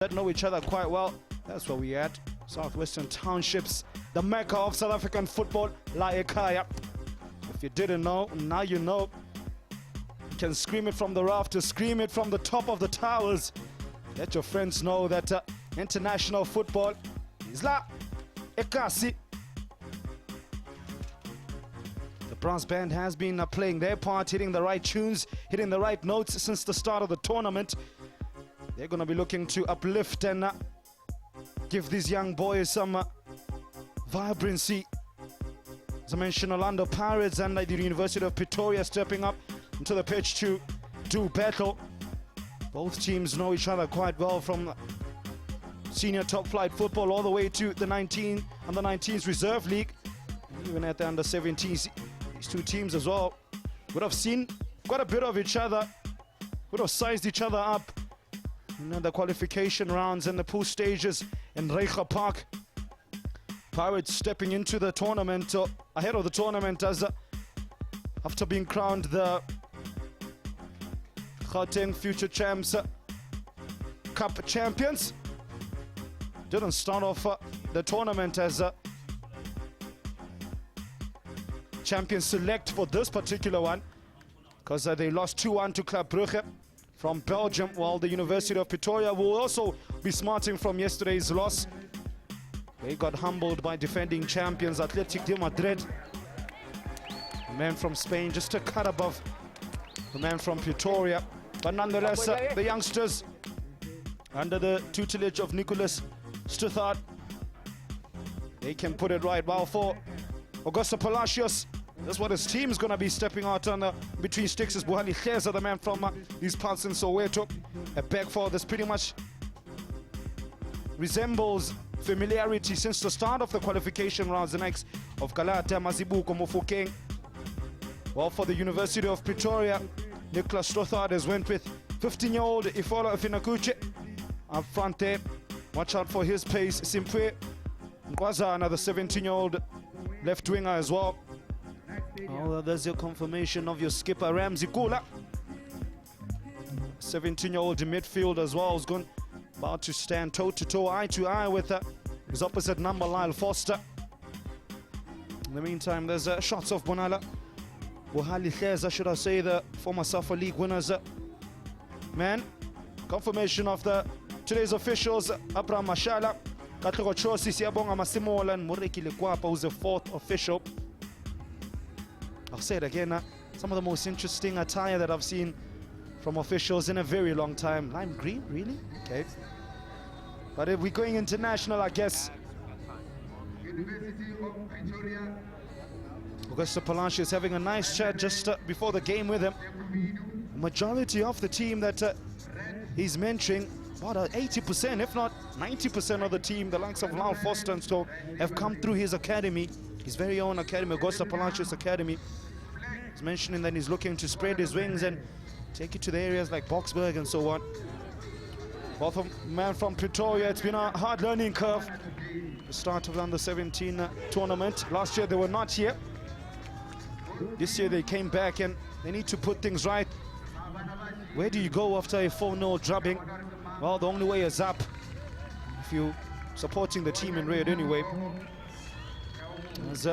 that know each other quite well. That's where we at. Southwestern Townships, the mecca of South African football, La Ekhaya. If you didn't know, now you know. You can scream it from the rafters, scream it from the top of the towers. Let your friends know that international football is La Ekasi. The brass band has been playing their part, hitting the right tunes, hitting the right notes since the start of the tournament. They're going to be looking to uplift and give these young boys some vibrancy. As I mentioned, Orlando Pirates and the University of Pretoria stepping up into the pitch to do battle. Both teams know each other quite well, from senior top flight football all the way to the under 19s reserve league. And even at the under 17s, these two teams as well would have seen quite a bit of each other, would have sized each other up in the qualification rounds and the pool stages in Reicha Park. Pirates stepping into the tournament, ahead of the tournament, as after being crowned the Gauteng Future Champs Cup champions. Didn't start off the tournament as champions select for this particular one, because they lost 2-1 to Club Brugge from Belgium, while the University of Pretoria will also be smarting from yesterday's loss. They got humbled by defending champions Athletic de Madrid. The man from Spain just a cut above the man from Pretoria. But nonetheless, the youngsters, under the tutelage of Nicholas Stuthard, they can put it right. Well, for Augusto Palacios, that's what his team's going to be stepping out on between sticks, is Buhali Kheza, the man from these parts in Soweto. A back four that's pretty much resembles familiarity since the start of the qualification rounds, the likes of Galata, Mazibuko, Mofokeng. Well, for the University of Pretoria, Nicholas Stuthard has went with 15-year-old Ifola Finakuche up front there. Watch out for his pace. Simpwe Nkwaza, another 17-year-old left winger as well. Oh, there's your confirmation of your skipper, Ramsey Kula. 17-year-old midfield as well, is going about to stand toe-to-toe, eye-to-eye with his opposite number, Lyle Foster. In the meantime, there's shots of Bonala Buhali Kheza, should I say, the former Safa League winners. Man, confirmation of today's officials: Abraham Mashala, Katlego Chosi, Siabonga Masimola, and Mureki Lekwapa, who's the fourth official. I'll say it again, some of the most interesting attire that I've seen from officials in a very long time. Lime green, really? Okay. But if we're going international, I guess. University of Pretoria. Augusto Palacios is having a nice chat just before the game with him. Majority of the team that he's mentioning, about 80%, if not 90% of the team, the likes of Lyle Foster and so, have come through his academy, his very own academy, Augusto Palacios Academy. He's mentioning that he's looking to spread his wings and take it to the areas like Boksburg and so on. Well, for man from Pretoria, it's been a hard learning curve. The start of the under-17 tournament. Last year they were not here. This year they came back and they need to put things right. Where do you go after a 4-0 drubbing? Well, the only way is up, if you're supporting the team in red anyway. As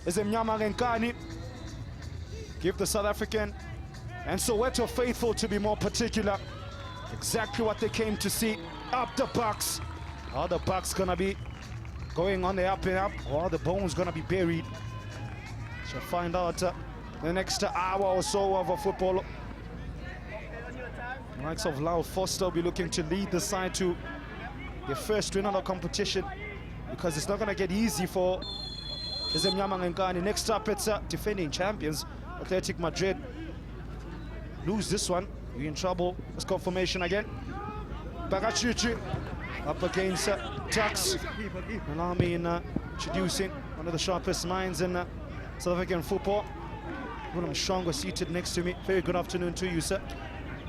Mnyama Renkani give the South African and Soweto faithful, to be more particular, exactly what they came to see. Up the Bucks. Are the Bucks gonna be going on the up and up, or are the bones gonna be buried? Shall find out the next hour or so of football. The likes of Lyle Foster will be looking to lead the side to their first win of the competition, because it's not going to get easy for Mnyama Renkani. Next up, it's defending champions Athletic Madrid. Lose this one, you're in trouble. It's confirmation again. Bagachuchi up against Tux. Allow me in introducing one of the sharpest minds in South African football. Willem Shongo seated next to me. Very good afternoon to you, sir.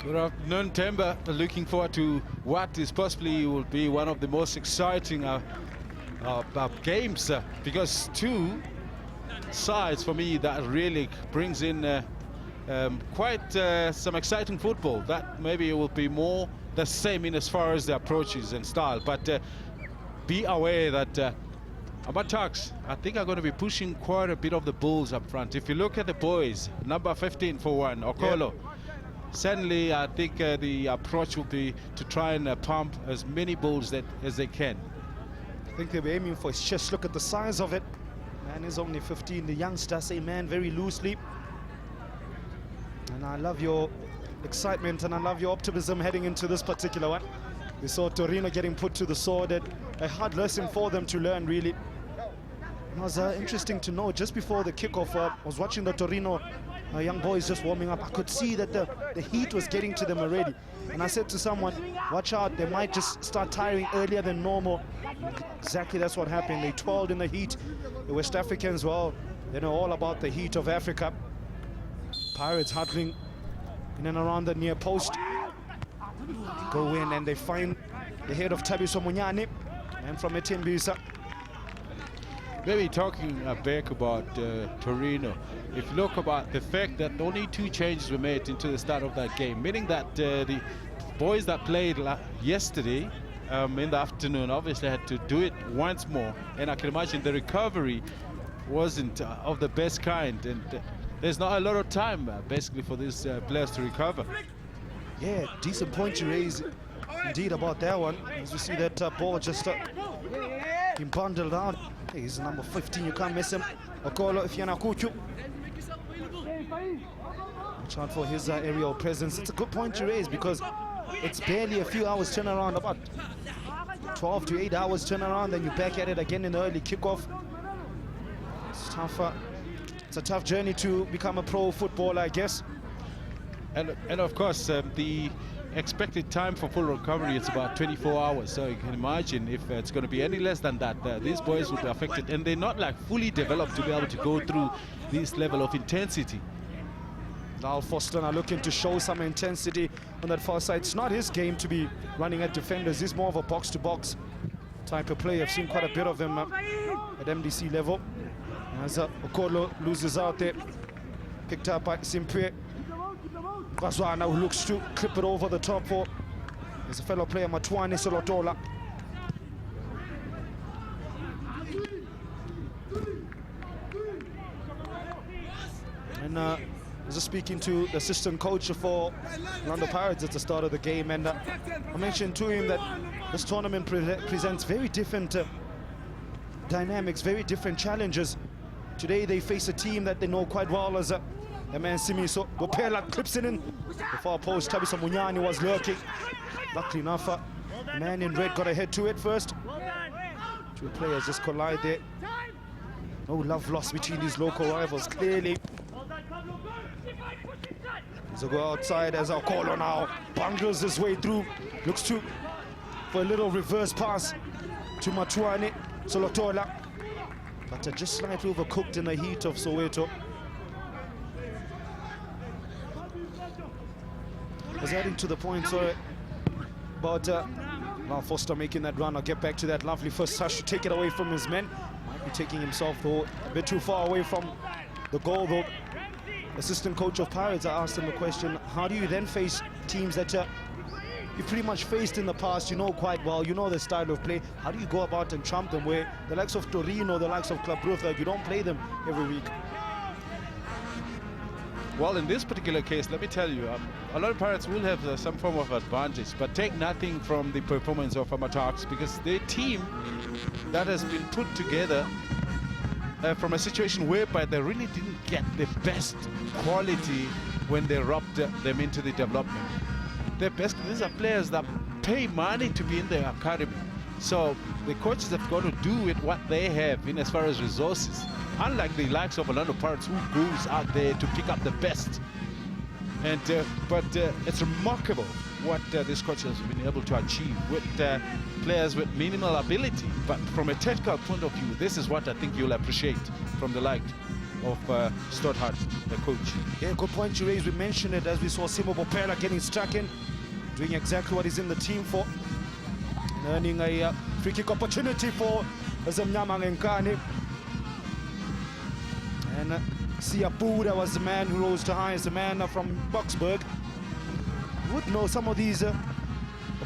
Good afternoon, Temba. Looking forward to what is possibly will be one of the most exciting games, because two sides for me that really brings in quite some exciting football that maybe will be more the same in as far as the approaches and style. But be aware that Amataks, I think, are going to be pushing quite a bit of the bulls up front. If you look at the boys, number 15 for one, Okolo. Yeah. Certainly, I think the approach will be to try and pump as many bulls as they can. I think they'll be aiming for his chest. Look at the size of it. Man is only 15. The youngster, say man very loosely. And I love your excitement and I love your optimism heading into this particular one. We saw Torino getting put to the sword. A hard lesson for them to learn, really. It was interesting to know, just before the kickoff, I was watching the Torino young boys just warming up. I could see that the heat was getting to them already. And I said to someone, watch out, they might just start tiring earlier than normal. Exactly, that's what happened. They toiled in the heat. The West Africans, well, they know all about the heat of Africa. Pirates huddling in and around the near post. Go in and they find the head of Thabiso Munyane, and from Etimbisa. Maybe talking back about Torino, if you look about the fact that only 2 changes were made into the start of that game, meaning that the boys that played yesterday in the afternoon obviously had to do it once more, and I can imagine the recovery wasn't of the best kind, and there's not a lot of time basically for these players to recover. Yeah, decent point to raise indeed about that one, as we see that ball just being bundled out. Hey, he's number 15, you can't miss him. Okolo Ifyanakuchu. Watch out for his aerial presence. It's a good point to raise because it's barely a few hours turnaround, about 12 to 8 hours turnaround, then you're back at it again in the early kickoff. It's tougher. It's a tough journey to become a pro footballer, I guess. And of course, the expected time for full recovery is about 24 hours. So you can imagine if it's going to be any less than that, these boys will be affected. And they're not like fully developed to be able to go through this level of intensity. Now Foster are looking to show some intensity on that far side. It's not his game to be running at defenders. He's more of a box-to-box type of player. I've seen quite a bit of him at MDC level. As Okolo loses out there, picked up by Simpwe. Vazwana, who looks to clip it over the top for his fellow player Matwane Solotola. And I was just speaking to the assistant coach for Orlando Pirates at the start of the game, and I mentioned to him that this tournament presents very different dynamics, very different challenges. Today they face a team that they know quite well as the man Simiso. Gopela clips it in. The far post, Thabiso Munyane was lurking. Luckily enough, the man in red got a head to it first. 2 players just collide there. No love lost between these local rivals, clearly. He's a go outside as Okolo now bungles his way through. Looks for a little reverse pass to Matwane Solotola. But just slightly overcooked in the heat of Soweto. Was adding to the point, sorry, about now Foster making that run. I'll get back to that lovely first touch to take it away from his men. Might be taking himself though a bit too far away from the goal though. Assistant coach of Pirates, I asked him the question, how do you then face teams that you pretty much faced in the past, you know quite well, you know the style of play. How do you go about and trump them, where the likes of Torino, the likes of Club Brugge, you don't play them every week? Well, in this particular case, let me tell you, a lot of Pirates will have some form of advantage, but take nothing from the performance of Amataks, because their team that has been put together from a situation whereby they really didn't get the best quality when they robbed them into the development. These are players that pay money to be in the academy. So the coaches have got to do with what they have in as far as resources. Unlike the likes of Orlando Pirates, who goes out there to pick up the best. And but it's remarkable what this coach has been able to achieve with players with minimal ability. But from a technical point of view, this is what I think you'll appreciate from the like of Stothard, the coach. Yeah, good point you raised. We mentioned it as we saw Simo Bopela getting stuck in, doing exactly what he's in the team for, earning a free kick opportunity for Zemnyama Ngenkani. And Sia Buda was the man who rose to highest, the man from Boxburg. Would know some of these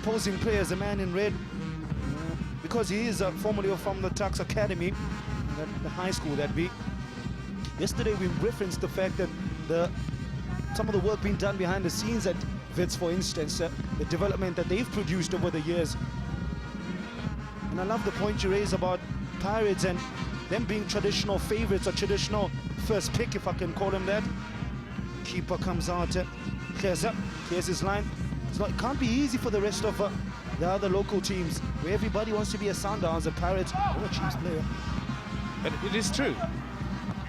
opposing players, the man in red, because he is formerly from the Tuks Academy, the high school that be. Yesterday we referenced the fact that some of the work being done behind the scenes at Wits, for instance, the development that they've produced over the years. And I love the point you raise about Pirates and them being traditional favorites or traditional first pick, if I can call him that. Keeper comes out, clears up, clears his line. It can't be easy for the rest of the other local teams, where everybody wants to be a Sundowns, a Pirates, or a Chiefs player. And it is true.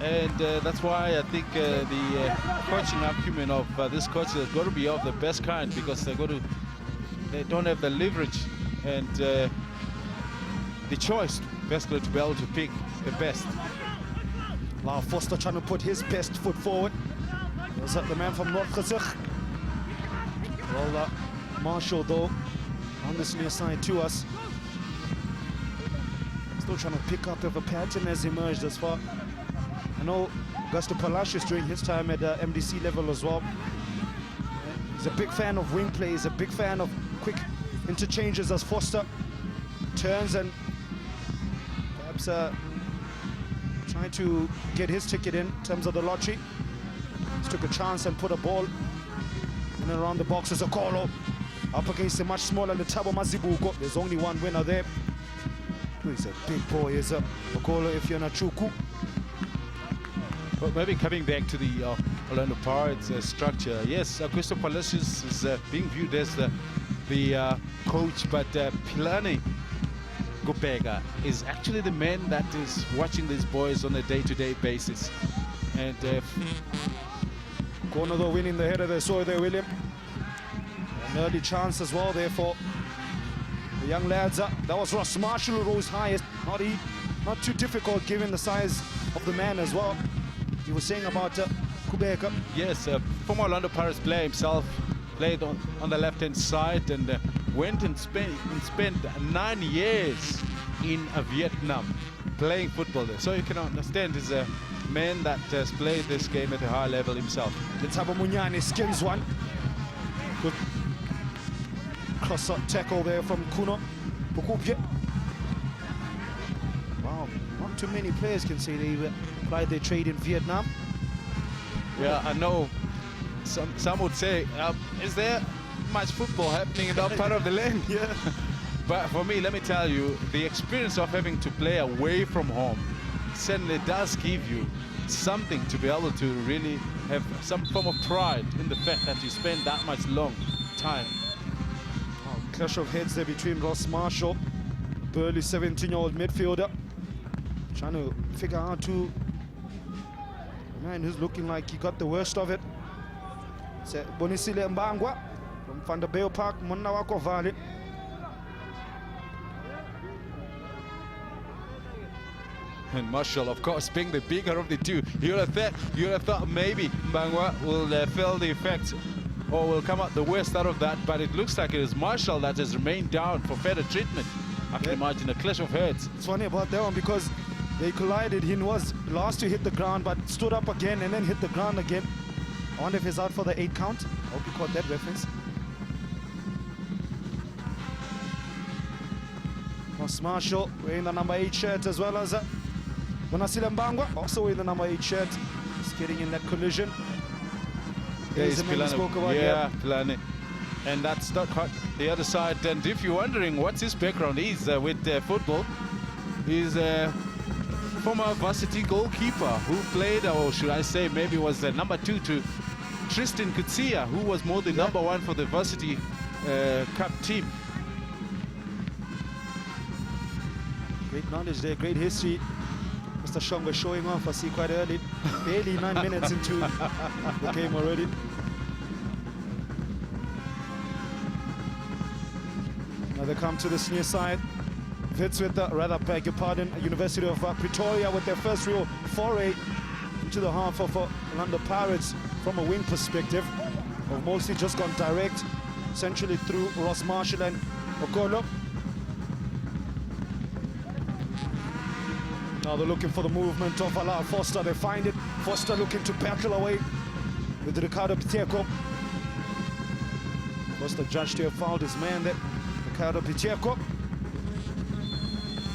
And that's why I think the coaching acumen of this coach has got to be of the best kind, because they don't have the leverage and the choice basically to be able to pick the best. Lau Foster trying to put his best foot forward. Was that the man from North Kazakh? Well, Marshall though on this near side to us. Still trying to pick up if a pattern has emerged as far. I know Augusto Palacios during his time at MDC level as well. He's a big fan of wing play. He's a big fan of quick interchanges as Foster turns and perhaps trying to get his ticket in terms of the lottery. He took a chance and put a ball in and around the box as Okolo. Up against a much smaller Letabo Mazibuko. There's only one winner there. He's a big boy, is Okolo if you're not Chuku. But maybe coming back to the Orlando Pirates structure, yes, Augusto Palacios is being viewed as the coach, but Pilani Gopega is actually the man that is watching these boys on a day-to-day basis. And corner though winning the header there, saw there, William. An early chance as well there for the young lads. That was Ross Marshall who rose highest. Not too difficult given the size of the man as well. He was saying about Kubeka. Yes, former Orlando Pirates player himself, played on the left-hand side and went and spent 9 years in Vietnam playing football there. So you can understand he's a man that has played this game at a high level himself. Letabo Munyane skins one. Good cross-up tackle there from Kuno Pukupye. Wow, not too many players can say they applied their trade in Vietnam. Yeah, I know. Some would say, is there much football happening in that part of the land? Yeah. But for me, let me tell you, the experience of having to play away from home certainly does give you something to be able to really have some form of pride in the fact that you spend that much long time. Oh, clash of heads there between Ross Marshall, burly 17-year-old midfielder, trying to figure out who, man who's looking like he got the worst of it. It's Bonisile Mbangwa from Van der Bale Park, Monawako Valley. And Marshall, of course, being the bigger of the two, you would have thought maybe Mbangwa will feel the effects or will come out the worst out of that, but it looks like it is Marshall that has remained down for further treatment. I can imagine a clash of heads. It's funny about that one because they collided. He was last to hit the ground, but stood up again and then hit the ground again. I wonder if he's out for the 8 count. I hope you caught that reference. Ross Marshall wearing the number 8 shirt, as well as Bonasile Mbangwa also wearing the number 8 shirt. Just getting in that collision. There's the man we spoke about. Yeah, Pilani. And that's not quite the other side. And if you're wondering what his background is with football, he's a former varsity goalkeeper who played, or should I say, maybe was the number 2 to Tristan Kutsia, who was more the number 1 for the varsity cup team. Great knowledge there, great history. Mr. Shongo showing off, I see, quite early. Barely 9 minutes into the game already. Now they come to this near side. Wits with the, rather beg your pardon, University of Pretoria with their first real foray into the half of Orlando Pirates from a wing perspective. Have mostly just gone direct, essentially through Ross Marshall and Okolo. Now they're looking for the movement of Ala Foster. They find it. Foster looking to battle away with Ricardo Piteko. Foster judged to have fouled his man there. Ricardo Pacheco.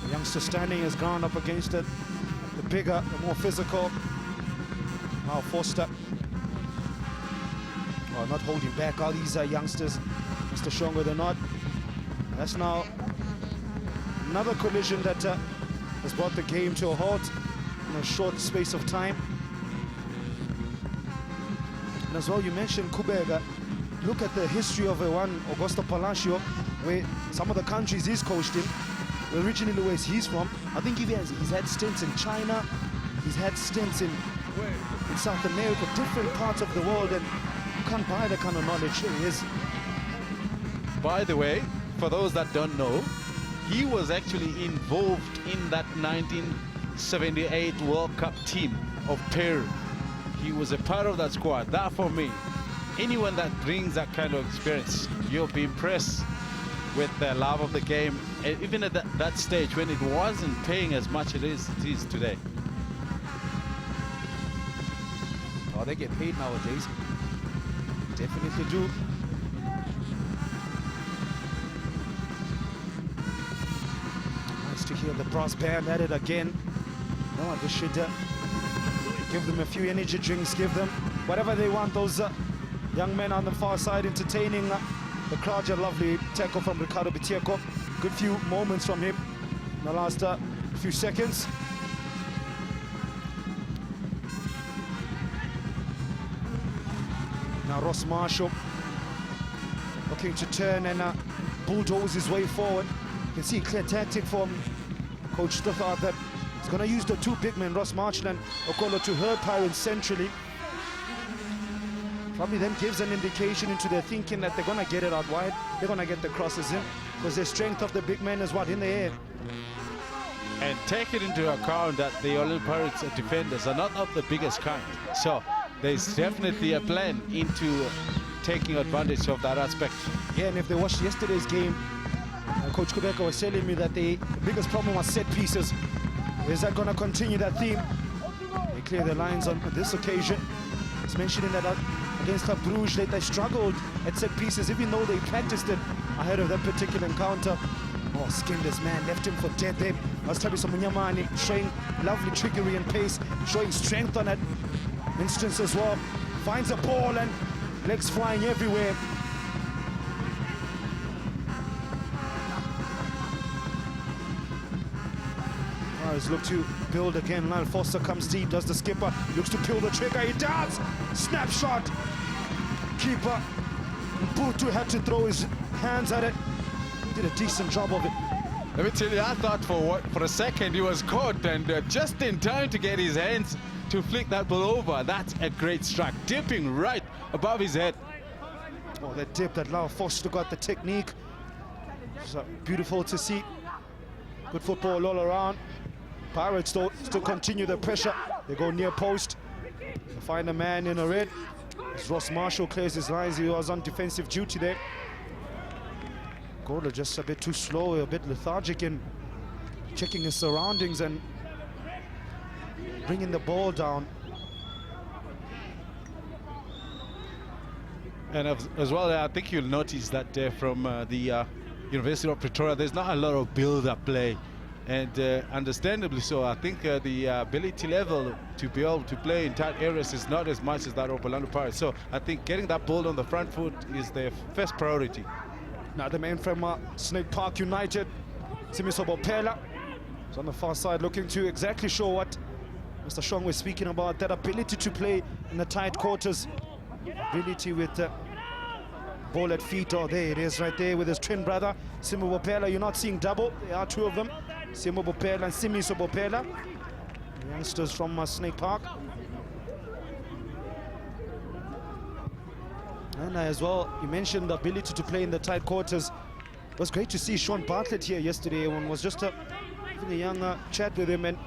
The youngster standing his ground up against it. The bigger, the more physical. Now Foster. Well, not holding back. All these youngsters, Mr. Shongo, they're not. That's now another collision that has brought the game to a halt in a short space of time. And as well, you mentioned Kubega. Look at the history of one Augusto Palacio, where some of the countries he's coached in, originally where he's from. I think he's had stints in China, he's had stints in South America, different parts of the world, and you can't buy the kind of knowledge he is. By the way, for those that don't know, he was actually involved in that 1978 World Cup team of Peru. He was a part of that squad. That, for me, anyone that brings that kind of experience, you'll be impressed with the love of the game, even at that stage when it wasn't paying as much as it is today. Oh, they get paid nowadays. Definitely do. Nice to hear the brass band at it again. No, they should give them a few energy drinks, give them whatever they want. Those young men on the far side entertaining the crowd. A lovely tackle from Ricardo Pacheco. Good few moments from him in the last few seconds. Now Ross Marshall looking to turn and bulldoze his way forward. You can see clear tactic from Coach Stothard that he's going to use the two big men, Ross Marshall and Okolo, to herd Pirates centrally. Probably then gives an indication into their thinking that they're going to get it out wide. They're going to get the crosses in, because their strength of the big men is what, in the air. And take it into account that the Orlando Pirates defenders are not of the biggest kind. So there's definitely a plan into taking advantage of that aspect. Yeah, and if they watched yesterday's game, Coach Kubeka was telling me that the biggest problem was set pieces. Is that going to continue that theme? They clear the lines on this occasion. He's mentioning that against Club Bruges, they struggled at set pieces, even though they practiced it ahead of that particular encounter. Oh, skinned this man, left him for dead there. As Tabiso Munyamani showing lovely trickery and pace, showing strength on that instance as well. Finds a ball and legs flying everywhere. Pirates look to build again. Lyle Foster comes deep, does the skipper, looks to pull the trigger, he does! Snapshot! Keeper Mputu had to throw his hands at it. He did a decent job of it. Let me tell you, I thought for a second he was caught, and just in time to get his hands to flick that ball over. That's a great strike, dipping right above his head. Oh, that dip that Lyle Foster got, the technique. It's beautiful to see. Good football all around. Pirates still continue the pressure. They go near post. They find a man in a red. As Ross Marshall clears his lines, he was on defensive duty there. Gola just a bit too slow, a bit lethargic in checking his surroundings and bringing the ball down. And as well, I think you'll notice that from the University of Pretoria, there's not a lot of build-up play. And understandably so. I think the ability level to be able to play in tight areas is not as much as that of Orlando Pirates. So I think getting that ball on the front foot is their first priority. Now the man from Snake Park United, Simiso Bopela, is on the far side looking to exactly show what Mr. Shong was speaking about, that ability to play in the tight quarters, ability with ball at feet. Oh, there it is right there with his twin brother, Simo Bopela. You're not seeing double, there are two of them, Simo Bopela and Simiso Bopela, youngsters from Snake Park. And as well, you mentioned the ability to play in the tight quarters. It was great to see Sean Bartlett here yesterday. One was just having a young chat with him, and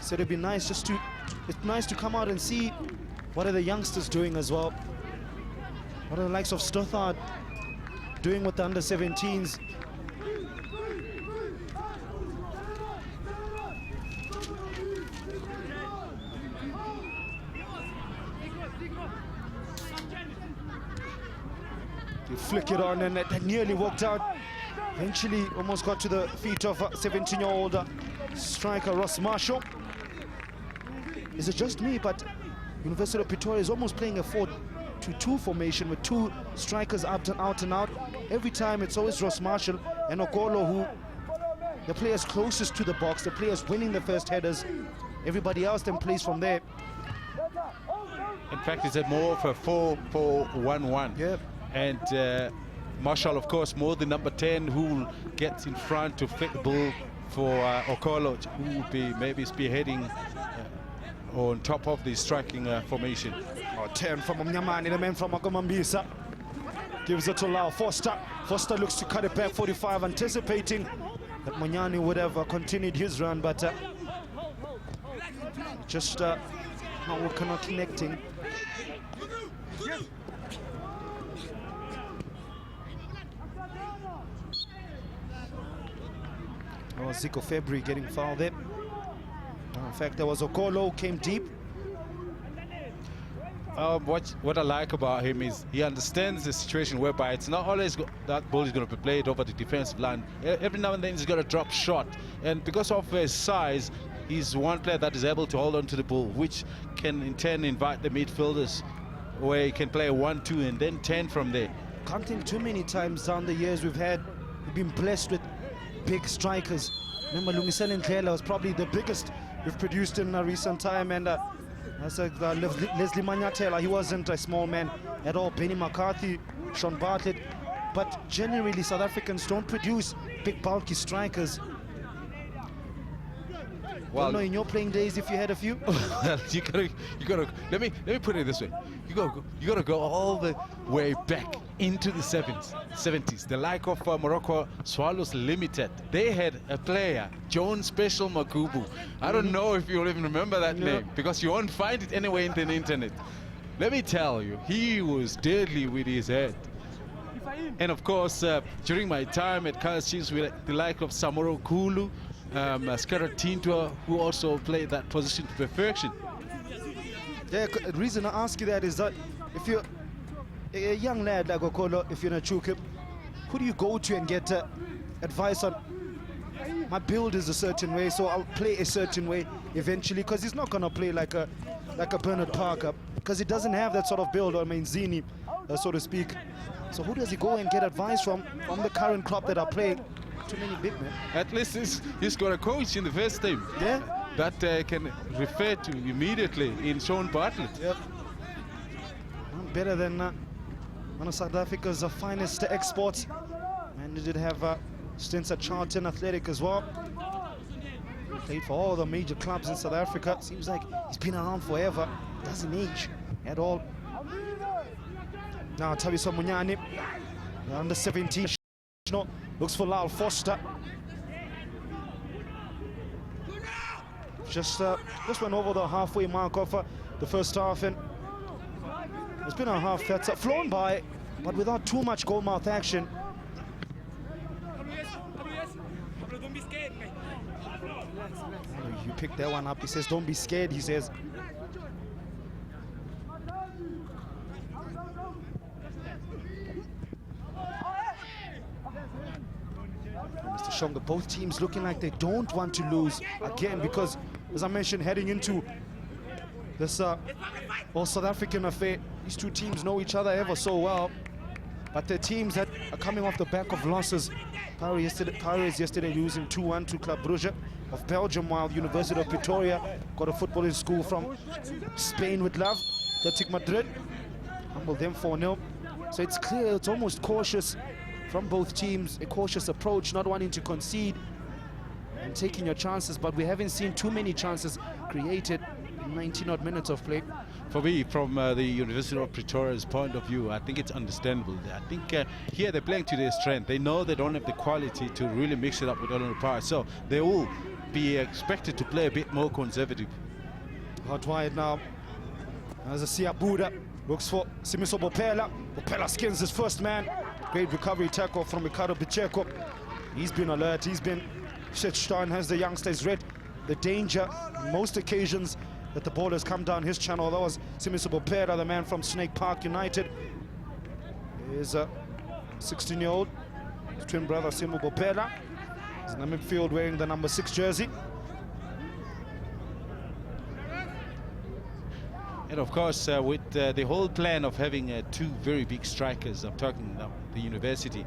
said it'd be nice it's nice to come out and see what are the youngsters doing as well. What are the likes of Stothard doing with the under-17s? They flick it on, and that nearly worked out. Eventually, almost got to the feet of 17-year-old striker Ross Marshall. Is it just me, but University of Pretoria is almost playing a 4-2-2 formation with two strikers out and out. Every time it's always Ross Marshall and Okolo, who the players closest to the box, the players winning the first headers. Everybody else then plays from there. In fact, it's more of a 4-4-1-1. Yep. And Marshall, of course, more the number 10 who gets in front to flick the ball for Okolo, who will be maybe spearheading on top of the striking formation. 10 from Mnyamani, the man from Agomambisa. Gives it to Lau Foster. Foster looks to cut it back 45, anticipating that Manyani would have continued his run, but just not connecting. Oh, Zico February getting fouled there. In fact, there was Okolo, came deep. What I like about him is he understands the situation whereby it's not always that ball is going to be played over the defensive line. Every now and then he's got a drop shot, and because of his size, he's one player that is able to hold on to the ball, which can in turn invite the midfielders, where he can play 1-2 and then 10 from there. Can't think too many times down the years we've been blessed with big strikers. Remember, Lungisela Ndlela was probably the biggest we've produced in a recent time, and Leslie Manyatela, he wasn't a small man at all. Benny McCarthy, Sean Bartlett, but generally South Africans don't produce big bulky strikers. Well, don't know in your playing days if you had a few. Well, you gotta. Let me put it this way. You gotta go all the way back into the 70s. The like of Morocco Swallows Limited. They had a player, John Special Makubu. I don't know if you'll even remember that name, because you won't find it anywhere in the internet. Let me tell you, he was deadly with his head. And of course, during my time at Kaizer Chiefs, we had the like of Samoro Kulu, Skara Tintua, who also played that position to perfection. Yeah, the reason I ask you that is that if you're a young lad like Okolo, if you're in a true kip, who do you go to and get advice on? My build is a certain way, so I'll play a certain way eventually, because he's not going to play like a Bernard Parker, because he doesn't have that sort of build, or Mainzini, so to speak. So who does he go and get advice from the current club that are playing? Too many big men. At least he's got a coach in the first team. Yeah. That can refer to immediately in Sean Bartlett. Yep. None better than one of South Africa's finest exports. And he did have stints at Charlton Athletic as well. Played for all the major clubs in South Africa. Seems like he's been around forever. Doesn't age at all. Now Thabiso Munyani, under 17, looks for Lyle Foster. Just went over the halfway mark of the first half, and it's been a half that's flown by, but without too much goalmouth action. You picked that one up. He says, "Don't be scared." He says. Mr. Shonga, both teams looking like they don't want to lose again, because, as I mentioned, heading into this all South African affair, these two teams know each other ever so well, but they're teams that are coming off the back of losses. Pirates yesterday losing 2-1 to Club Brugge of Belgium, while University of Pretoria got a footballing school from Spain with love, Athletic Madrid, humbled them 4-0. So it's clear, it's almost cautious from both teams, a cautious approach, not wanting to concede and taking your chances, but we haven't seen too many chances created in 19-odd minutes of play. For me, from the University of Pretoria's point of view, I think it's understandable. I think here they're playing to their strength. They know they don't have the quality to really mix it up with Orlando Pirates, so they will be expected to play a bit more conservative. Out wide now, as a Siabuda looks for Simiso Bopela. Bopela skins his first man. Great recovery tackle from Ricardo Pacheco. He's been alert, he's been switched on, has the youngsters read the danger on most occasions that the ball has come down his channel. That was Simiso Bopela, the man from Snake Park United. Here's 16-year-old, twin brother Simo Bopela. He's in the midfield wearing the number 6 jersey. And of course, with the whole plan of having 2 very big strikers, I'm talking about the university.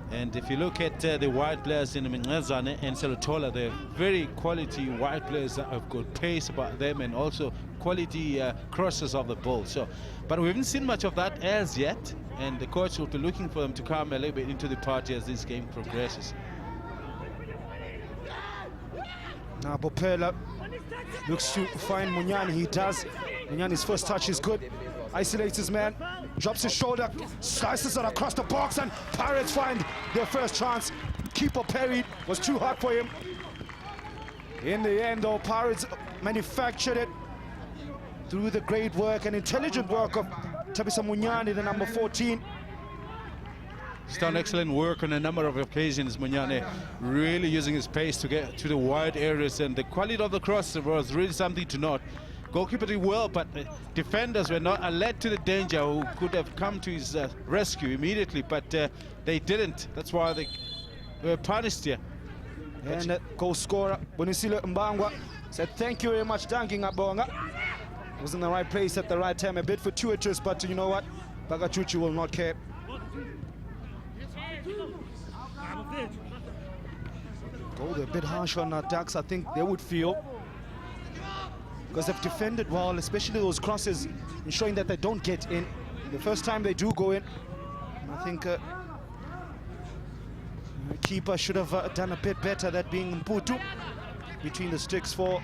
And if you look at the wide players in Mngazane and Selotola, they're very quality wide players that have got pace about them and also quality crosses of the ball. So, but we haven't seen much of that as yet, and the coach will be looking for them to come a little bit into the party as this game progresses. Now Bopela looks to find Munyani. He does. Munyani's first touch is good. Isolates his man, drops his shoulder, slices it across the box, and Pirates find their first chance. Keeper parried, was too hard for him. In the end, though, Pirates manufactured it through the great work and intelligent work of Tabisa Munyani, the number 14. He's done excellent work on a number of occasions, Munyane, really using his pace to get to the wide areas, and the quality of the cross was really something to note. Goalkeeper did well, but defenders were not led to the danger, who could have come to his rescue immediately, but they didn't. That's why they were punished here. And goal scorer Bonisile Mbangwa said, "Thank you very much, Danking Abonga." Was in the right place at the right time, a bit fortuitous, but you know what? Bagachuchi will not care. Goal, they're a bit harsh on Ducks. I think they would feel, because they've defended well, especially those crosses, ensuring that they don't get in. The first time they do go in, I think the keeper should have done a bit better, that being Mputu, between the sticks for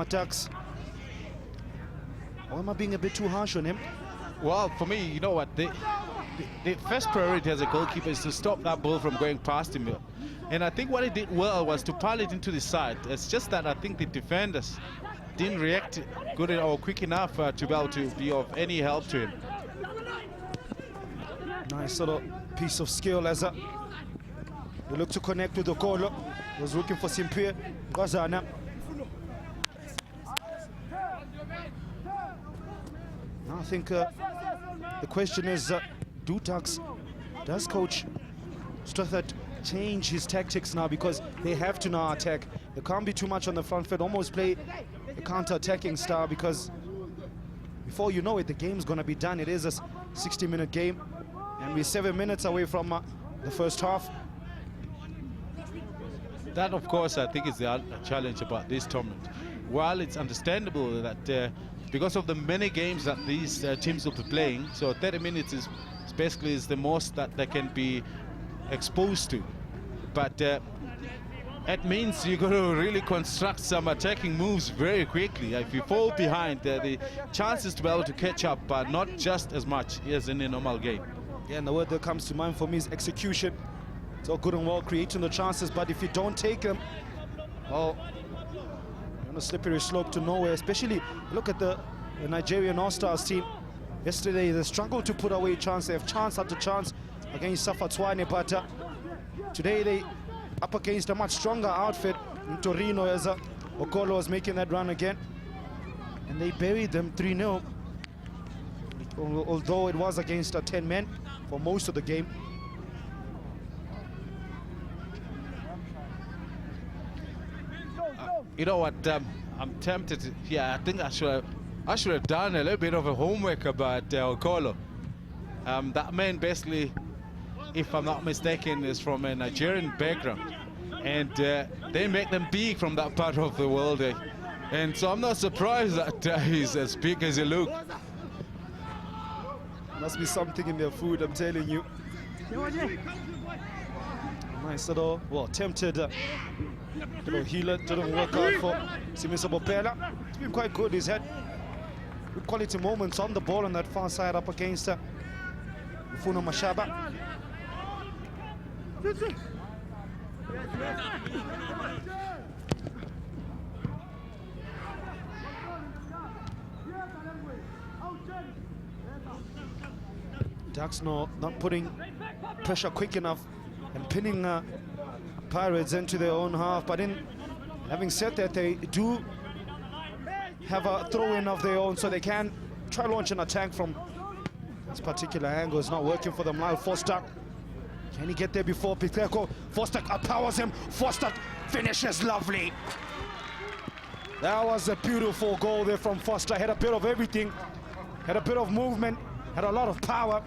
Ducks. Or am I being a bit too harsh on him? Well, for me, you know what, the first priority as a goalkeeper is to stop that ball from going past him. And I think what he did well was to pile it into the side. It's just that I think the defenders didn't react good or quick enough to be able to be of any help to him. Nice little piece of skill as they look to connect with the Okolo. Was looking for Simpie Gazana. Now I think the question is, does Coach Strathard change his tactics now, because they have to now attack? They can't be too much on the front foot, almost play a counter-attacking style, because before you know it, the game's going to be done. It is a 60-minute game, and we're 7 minutes away from the first half. That, of course, I think is the challenge about this tournament. While it's understandable that because of the many games that these teams will be playing, so 30 minutes is basically the most that they can be exposed to. But it means you've got to really construct some attacking moves very quickly. If you fall behind, the chances to be able to catch up are not just as much as in a normal game. Yeah, and the word that comes to mind for me is execution. It's all good and well creating the chances, but if you don't take them, well, you're on a slippery slope to nowhere. Especially, look at the Nigerian All-Stars team. Yesterday, they struggled to put away chance. They have chance after chance against Safatswane, but today they up against a much stronger outfit in Torino, as Okolo was making that run again. And they buried them 3-0, although it was against 10 men for most of the game. You know what, I'm tempted to, I think I should have done a little bit of a homework about Okolo. That man basically, if I'm not mistaken, is from a Nigerian background, and they make them big from that part of the world, and so I'm not surprised that he's as big as he looks. Must be something in their food, I'm telling you. Nice little, well, tempted little healer, didn't work out for Simisa Bopela. It's been quite good. He's had good quality moments on the ball on that far side up against Funo Mashaba. Ducks not putting pressure quick enough and pinning Pirates into their own half. But having said that, they do have a throw-in of their own, so they can try launch an attack from this particular angle. It's not working for them. Lyle Foster Can he get there before Piteko? Foster powers him. Foster finishes lovely. That was a beautiful goal there from Foster. Had a bit of everything. Had a bit of movement. Had a lot of power.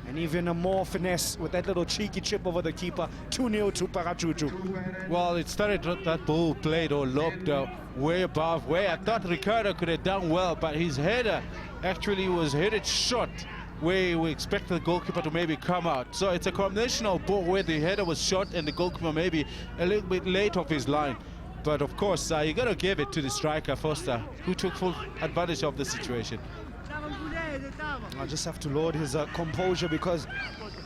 And even a more finesse with that little cheeky chip over the keeper. 2-0 to Parachuchu. Well, it started with that ball played or lobbed way above where I thought Ricardo could have done well, but his header actually was headed short where we expect the goalkeeper to maybe come out. So it's a combination of ball where the header was short and the goalkeeper maybe a little bit late off his line. But of course, you got to give it to the striker, Foster, who took full advantage of the situation. I just have to laud his composure because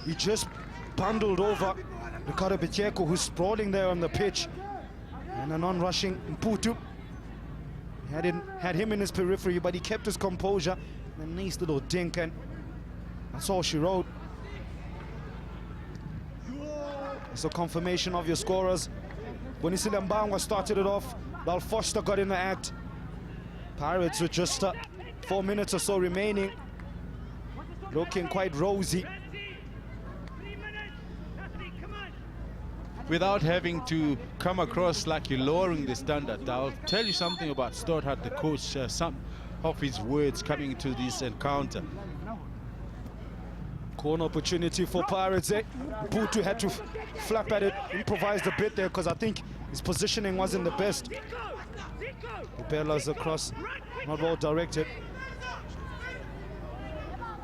he just bundled over Ricardo Biteko, who's sprawling there on the pitch. And a non-rushing Mputu. Had him in his periphery, but he kept his composure. A nice little dink, and that's all she wrote. It's a confirmation of your scorers. Bonisile Mbangwa started it off, while Foster got in the act. Pirates with just 4 minutes or so remaining, looking quite rosy. Without having to come across like you're lowering the standard, I'll tell you something about Stothard, the coach, some of his words coming into this encounter. Corner opportunity for Pirates. Mputu had to flap at it, improvised a bit there because I think his positioning wasn't the best. Bella's across, not well directed.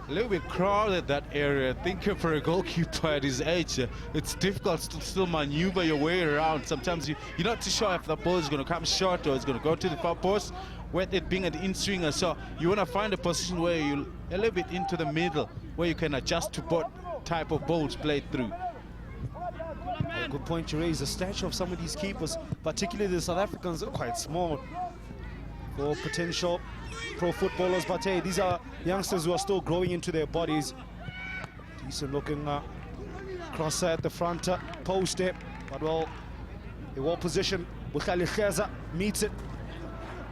A little bit crowded, that area. I think for a goalkeeper at his age, it's difficult to still maneuver your way around. Sometimes you're not too sure if the ball is going to come short or it's going to go to the far post, with it being an in-swinger. So you want to find a position where you're a little bit into the middle, where you can adjust to what type of balls played through. A good point you raise. The stature of some of these keepers, particularly the South Africans, are quite small for potential pro footballers, but hey, these are youngsters who are still growing into their bodies. Decent looking crosser at the front post there, but well, they well positioned. Bukhali Kheza meets it.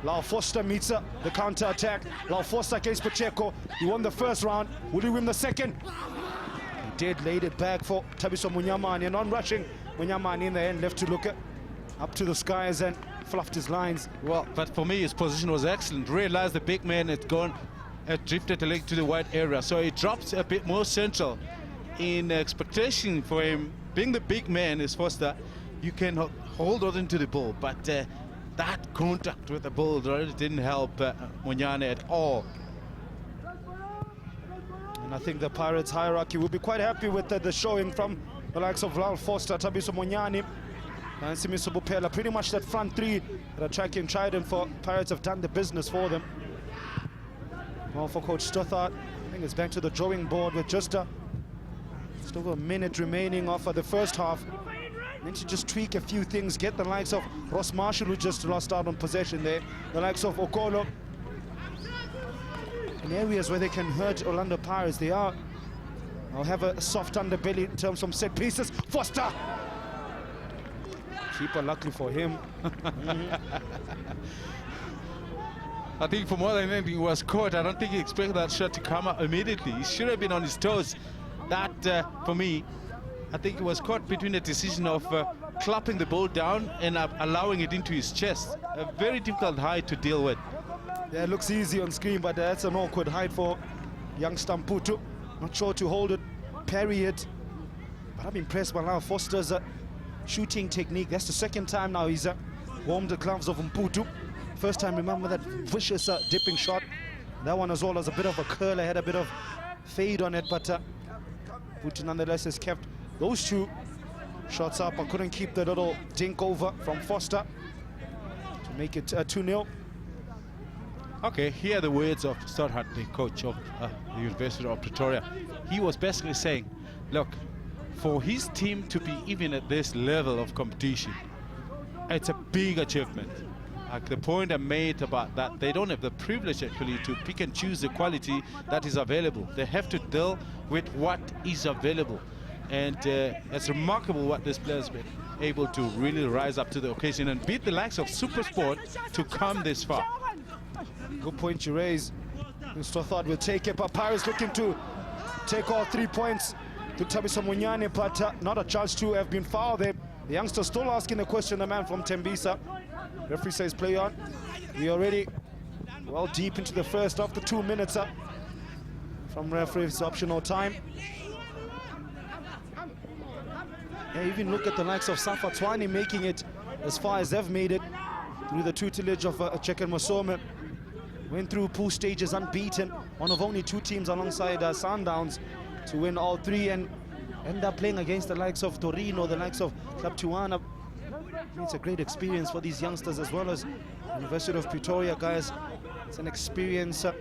Lau Foster meets the counter attack. Lau Foster against Pacheco. He won the first round. Will he win the second? He did, laid it back for Thabiso Munyamani, and on rushing Munyamani in the end, left to look at up to the skies and fluffed his lines. Well, but for me, his position was excellent. Realized the big man had gone, had drifted a leg to the wide area, so he drops a bit more central. In expectation for him, being the big man is Foster, you can hold on to the ball, but that contact with the ball really didn't help Munyane at all. And I think the Pirates hierarchy will be quite happy with the showing from the likes of Lal Foster, Thabiso Munyane, and Simiso Bupela. Pretty much that front three that are tracking Trident for Pirates have done the business for them. Well, for Coach Stothard, I think it's back to the drawing board with just over a minute remaining off of the first half. Need to just tweak a few things, get the likes of Ross Marshall, who just lost out on possession there, the likes of Okolo. In areas where they can hurt Orlando Pirates, they are. I'll have a soft underbelly in terms of set pieces. Foster! Keeper, luckily for him. I think for more than anything, he was caught. I don't think he expected that shot to come up immediately. He should have been on his toes. That, for me, I think he was caught between the decision of clapping the ball down and allowing it into his chest. A very difficult height to deal with. Yeah, it looks easy on screen, but that's an awkward height for young Mputu. Not sure to hold it, parry it. But I'm impressed by now Foster's shooting technique. That's the second time now he's warmed the gloves of Mputu. First time, remember that vicious dipping shot. That one as well as a bit of a curler, had a bit of fade on it, but Mputu nonetheless has kept those two shots up. I couldn't keep the little dink over from Foster to make it 2-0. Okay, here are the words of Stothard, the coach of the University of Pretoria. He was basically saying, look, for his team to be even at this level of competition, it's a big achievement. Like the point I made about that, they don't have the privilege actually to pick and choose the quality that is available. They have to deal with what is available. And it's remarkable what this player has been able to really rise up to the occasion and beat the likes of SuperSport to come this far. Good point you raise. Stothard will take it, but Pirates looking to take all 3 points to Tabisa Munyane, but not a charge to have been fouled there. The youngster still asking the question, the man from Tembisa. Referee says play on. We already well deep into the first of the 2 minutes from referee's optional time. Yeah, even look at the likes of Safa Twani making it as far as they've made it through the tutelage of Cheken Mosome. Went through pool stages unbeaten, one of only 2 teams alongside Sundowns to win all 3 and end up playing against the likes of Torino, the likes of Club Tuana. It's a great experience for these youngsters as well as University of Pretoria, guys. It's an experience that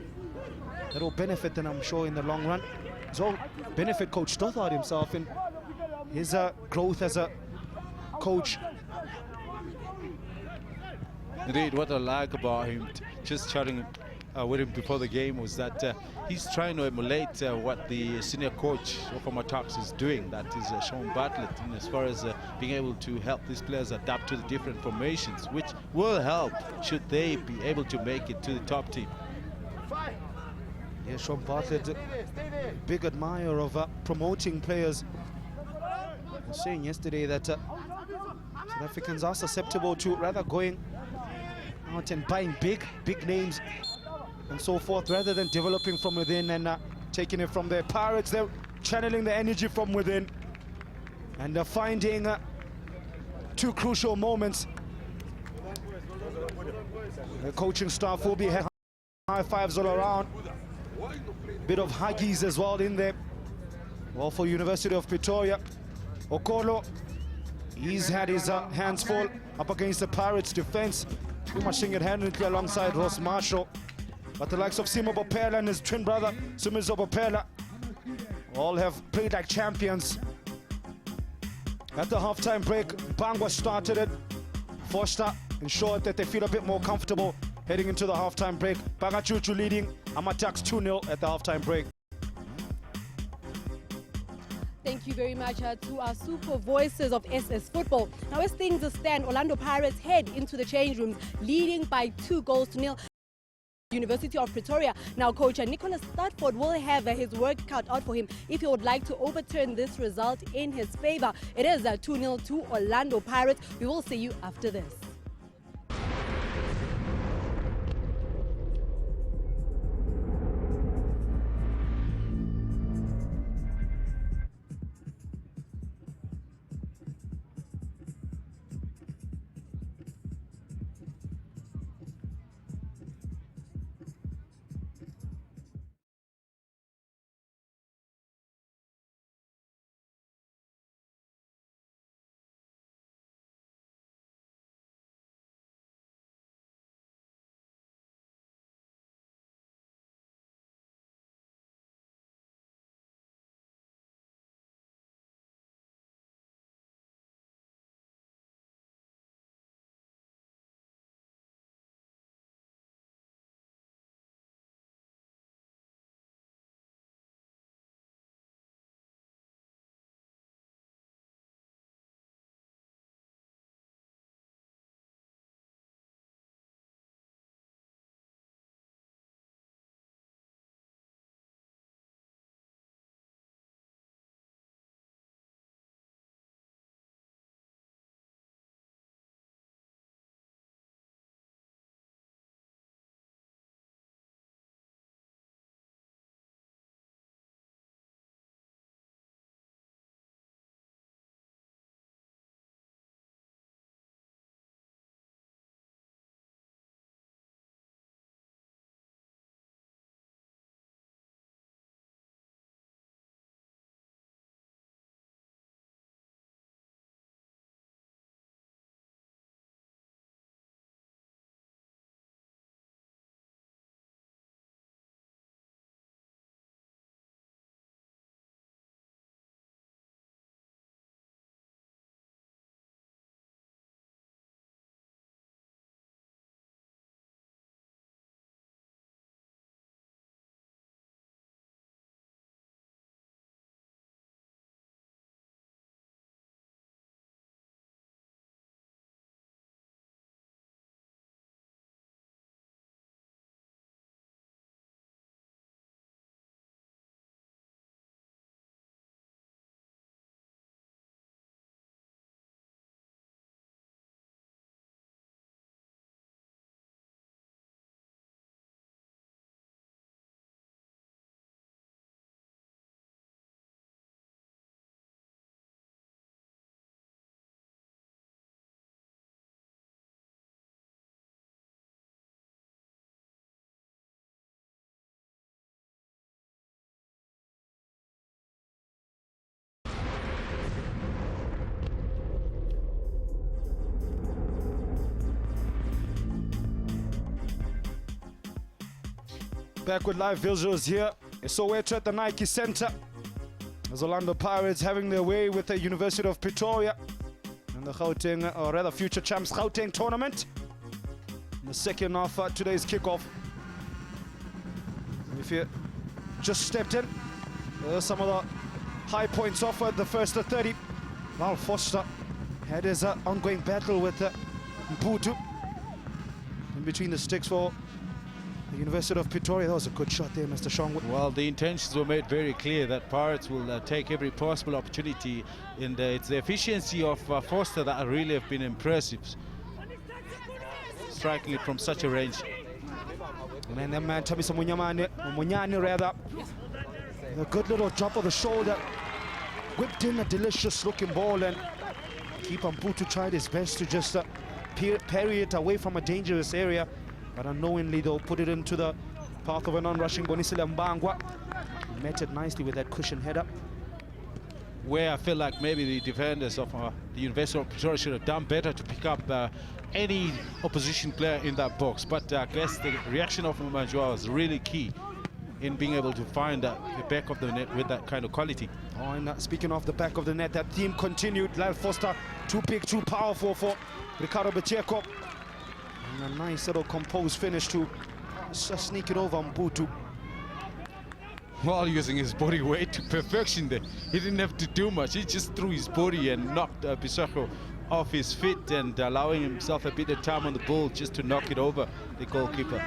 will benefit them, I'm sure, in the long run. It's all benefit Coach Stothard himself in his growth as a coach. Indeed, what I like about him, just chatting with him before the game, was that he's trying to emulate what the senior coach of Tax is doing, that is Sean Bartlett, in as far as being able to help these players adapt to the different formations, which will help should they be able to make it to the top team. Yeah, Sean Bartlett, big admirer of promoting players. I was saying yesterday that South Africans are susceptible to rather going out and buying big names and so forth, rather than developing from within and taking it from their Pirates. They're channeling the energy from within and finding 2 crucial moments. The coaching staff will be high fives all around. Bit of huggies as well in there. Well, for University of Pretoria, Okolo, he's had his hands full up against the Pirates' defense. Mashing it handedly alongside Ross Marshall. But the likes of Simo Bopela and his twin brother, Sumizo Bopela, all have played like champions. At the halftime break, Bangwa started it. Forster ensured that they feel a bit more comfortable heading into the halftime break. Bagachuchu leading Amatax 2-0 at the halftime break. Thank you very much to our super voices of SS Football. Now, as things stand, Orlando Pirates head into the change rooms, leading by 2-0. University of Pretoria. Now, coach Nicholas Stratford will have his work cut out for him if he would like to overturn this result in his favor. It is 2-0 to Orlando Pirates. We will see you after this. Back with live visuals here. So we're at the Nike Center. As Orlando Pirates having their way with the University of Pretoria and the Gauteng, or rather future champs Gauteng tournament. In the second half today's kickoff. If you just stepped in, some of the high points off the first 30. Lyle Foster had his ongoing battle with Mputu in between the sticks for the University of Pretoria. That was a good shot there, Mr. Shong. Well, the intentions were made very clear that Pirates will take every possible opportunity, and it's the efficiency of Foster that really have been impressive, striking it from such a range. And that man, Thabisa Munyane rather. A good little drop of the shoulder. Whipped in a delicious looking ball, and keeper Mputu tried his best to just parry it away from a dangerous area. But unknowingly, they'll put it into the path of a non-rushing Bonisile Mbangwa. Met it nicely with that cushion header. Where I feel like maybe the defenders of the University of Pretoria should have done better to pick up any opposition player in that box. But I guess the reaction of Mmanjwa was really key in being able to find the back of the net with that kind of quality. Oh, and speaking of the back of the net, that theme continued. Lyle Foster, too big, too powerful for Ricardo Bacheko. And a nice little composed finish to just sneak it over Mputu. While using his body weight to perfection there. He didn't have to do much. He just threw his body and knocked Bacheko off his feet and allowing himself a bit of time on the ball just to knock it over the goalkeeper.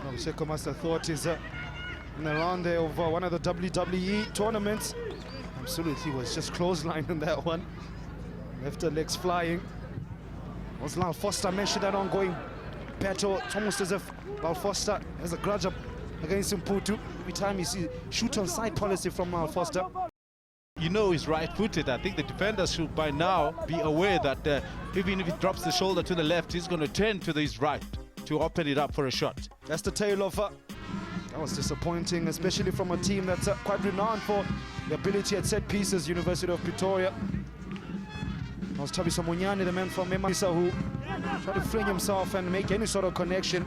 Bacheko must have thought he's in the round there of one of the WWE tournaments. Absolutely, was just clothesline in that one. Left her legs flying. Was Lyle Foster mentioned that ongoing battle? It's almost as if Lyle Foster has a grudge up against Mputu. Every time you see shoot on side policy from Lyle Foster. You know he's right-footed. I think the defenders should by now be aware that even if he drops the shoulder to the left, he's going to turn to his right to open it up for a shot. That's the tale of that was disappointing, especially from a team that's quite renowned for the ability at set pieces, University of Pretoria. That was Thabisa Munyane, the man from Memisa, who tried to fling himself and make any sort of connection.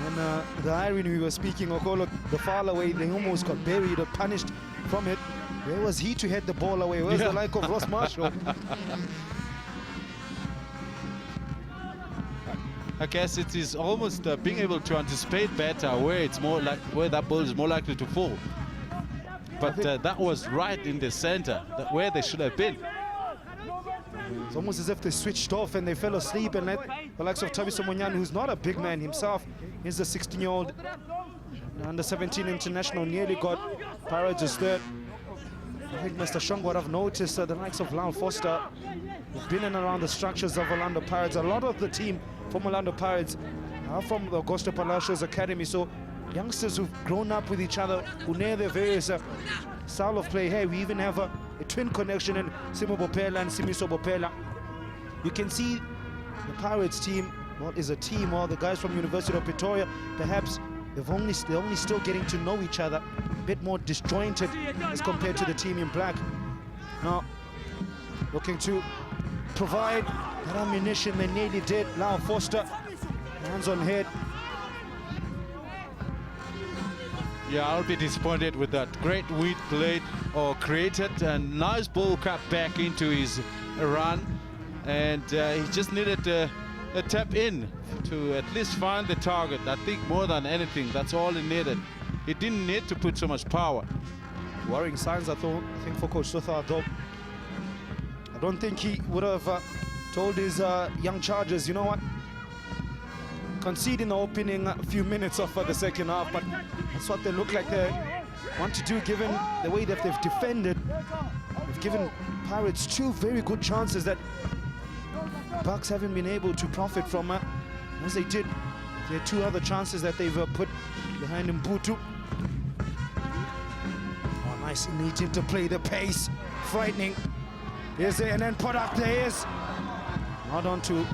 And the irony we were speaking of, the foul away, they almost got buried or punished from it. Where was he to head the ball away? Where's the like of Ross Marshall? I guess it is almost being able to anticipate better where it's more like where that ball is more likely to fall. But that was right in the center, where they should have been. It's almost as if they switched off and they fell asleep, and let the likes of Thabisa Munyane, who's not a big man himself, he's a 16-year-old under-17 international, nearly got Pirates' third. I think Mr. Shong would have noticed the likes of Lyle Foster who've been in and around the structures of Orlando Pirates. A lot of the team from Orlando Pirates are from the Augusto Palacios Academy, so youngsters who've grown up with each other, who know their various style of play. Hey, we even have a twin connection in Simo Bopela and Simiso Bopela. You can see the Pirates team, well, is a team, or the guys from University of Pretoria, perhaps they're only still getting to know each other, a bit more disjointed as compared to the team in black. Now, looking to provide that ammunition they nearly did. Lyle Foster, hands on head. Yeah, I'll be disappointed with that. Great weed played or created, and nice ball cut back into his run, and he just needed a tap in to at least find the target. I think more than anything, that's all he needed. He didn't need to put so much power. Worrying signs, I think, for Coach Sotha, though. I don't think he would have told his young chargers, you know what, concede in the opening few minutes of the second half, but that's what they look like they want to do, given the way that they've defended. They've given Pirates two very good chances that Bucks haven't been able to profit from, as they did. There are two other chances that they've put behind Mputu. Oh, nice neat interplay, the pace, frightening. Here's the end product, there is. Not onto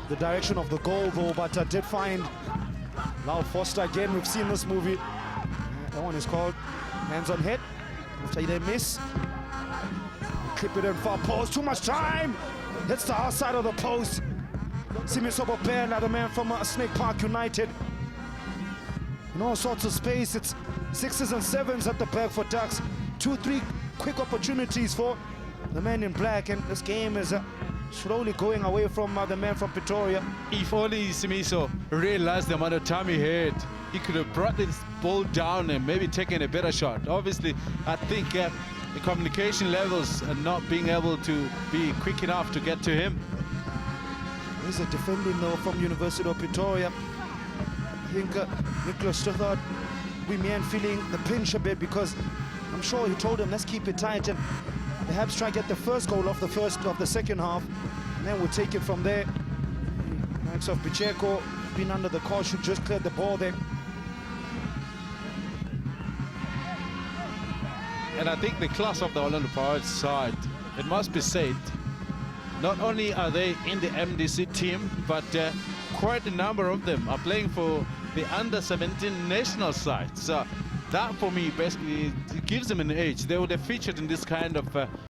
the direction of the goal though, but did find Lyle Foster again. We've seen this movie. That one is called Hands on Head. After they miss, clip it in far post, too much time. Hits the outside of the post. Simiso Bopela, the man from Snake Park United. in all sorts of space. It's 6s and 7s at the back for Ducks. 2-3 quick opportunities for the men in black, and this game is slowly going away from the men from Pretoria. If only Simiso realized the amount of time he had, he could have brought this ball down and maybe taken a better shot. Obviously, I think the communication levels and not being able to be quick enough to get to him. There's a defending though from University of Pretoria. I think Nicholas Stothard, we man feeling the pinch a bit, because I'm sure he told him, let's keep it tight and perhaps try and get the first goal of the second half, and then we'll take it from there. Likes of Pacheco been under the caution, just cleared the ball there. And I think the class of the Orlando Pirates side, it must be said, not only are they in the MDC team, but quite a number of them are playing for the under-17 national side. So that, for me, basically gives them an edge. They would have featured in this kind of